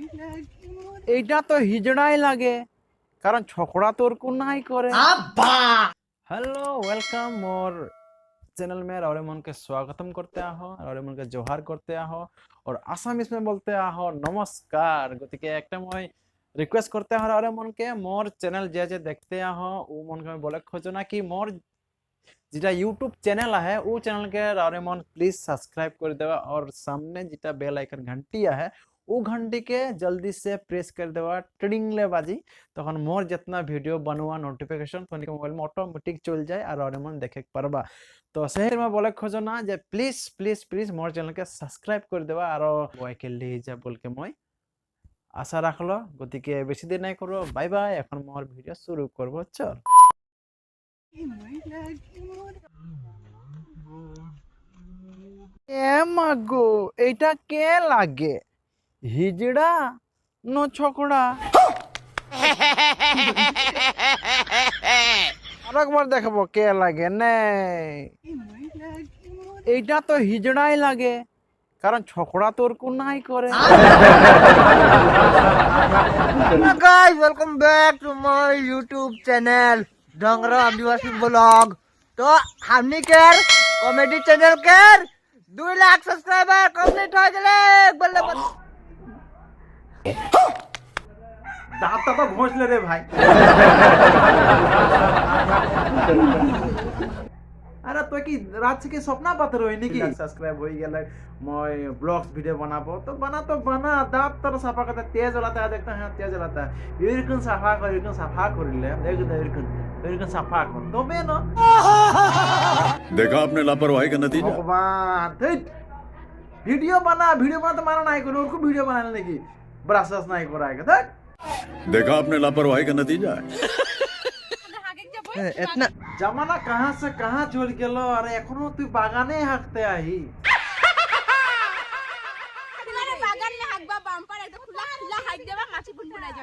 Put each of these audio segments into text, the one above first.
এইটা তো হিজড়াই লাগে কারণ ছকड़ा तो को नहीं करे। हेलो वेलकम मोर चैनल में रावरे मन के स्वागतम करते आहो, रावरे मन के जोहार करते आहो और आसामिस में बोलते आहो नमस्कार। गतिके एकटा মই रिक्वेस्ट करते आहो रावरे मन के मोर चैनल जे देखते आहो उ मन के बोले खोजो ना कि मोर যেটা ইউটিউব চ্যানেল है वो चैनल के रावरे मन प्लीज सब्सक्राइब कर देवा और सामने যেটা बेल आइकन घंटी है वो घंटी के जल्दी से प्रेस कर देवा टिडिंगले बाजी तखन मोर जितना वीडियो बनवा नोटिफिकेशन तो मोबाइल में ऑटोमेटिक चल जाए और रावरे मन देखे पारबा। तो शहर में बोले खोजो ना जे प्लीज प्लीज प्लीज मोर चैनल के सब्सक्राइब कर देवा और बॉय के लिए जा बोल के मैं आशा राखलो। गतिके बेसी देर नहीं करो, बाय बाय। এখন मोर वीडियो शुरू करबो, चल। এ মাগো এটা কে লাগে, হিজড়া ন ছকড়া? আরেকবার দেখাবো কে লাগে নেই। এইটা তো হিজড়াই লাগে কারণ ছকড়া তোর কো নাই করে। guys, welcome back to my YouTube channel Dongra Adivasi blog. तो हमनी केर कॉमेडी चैनल केर 2 लाख सब्सक्राइबर कंप्लीट हो गए। बल्ले দাঁতটা তো ঘষলে রে ভাই। আরে তুই কি রাত থেকে স্বপ্ন পাতে রই নাকি? সাবস্ক্রাইব হয়ে গেলে মই ব্লগস ভিডিও বানাবো তো বানা দাঁত তোর সাফা করতে তেজ জ্বলাতে দেখতে হ্যাঁ তেজ জ্বলাতে এরকম সাফা করিলে এরকম সাফা কর তবে না। देखा आपने लापरवाही का नतीजा। ভগবান ভিডিও বানাতে মানা নাই করে ওরকম ভিডিও বানালে নাকি ব্রাশ নাই করা আগে দেখ। देखा आपने लापरवाही का नतीजा है। इतना जमाना कहाँ से कहाँ चल गेलो। अरे एखनो तू बागाने हाकते आही।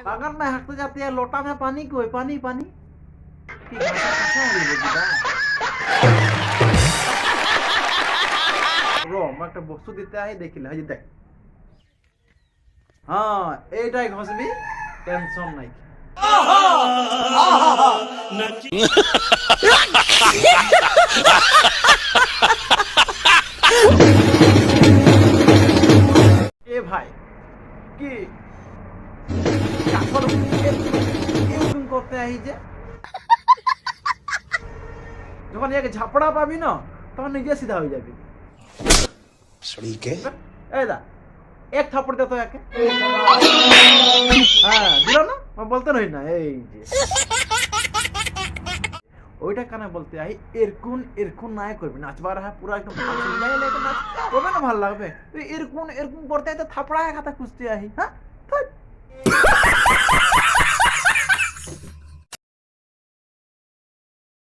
बागान में हाकते जाती है, लोटा में पानी कोई पानी पानी की भाषा कच्चा हो गई बेटा। रो मैं একটা বস্তু দিতে আই দেখিলে এই দেখ। হ্যাঁ এইটাই ঘষবি, টেনশন নাই। এ ভাই কি কাপড় এরকম করতে আই যে যখন এক ঝাপড়া পাবি না তখন নিজে সিধা হয়ে যাবি। এই দা এক থাপড় দে তো একে। হ্যাঁ দিল না, मैं बोलते नहीं ना এই যে ওইটা কানে বলতে আই এরকুন নাই করবি, নাচবার হ্যাঁ পুরো একদম নাচ তবে না ভালো লাগবে। তুই এরকুন করতে আই তো থাপড়া খাতা খুঁজতে আই। হ্যাঁ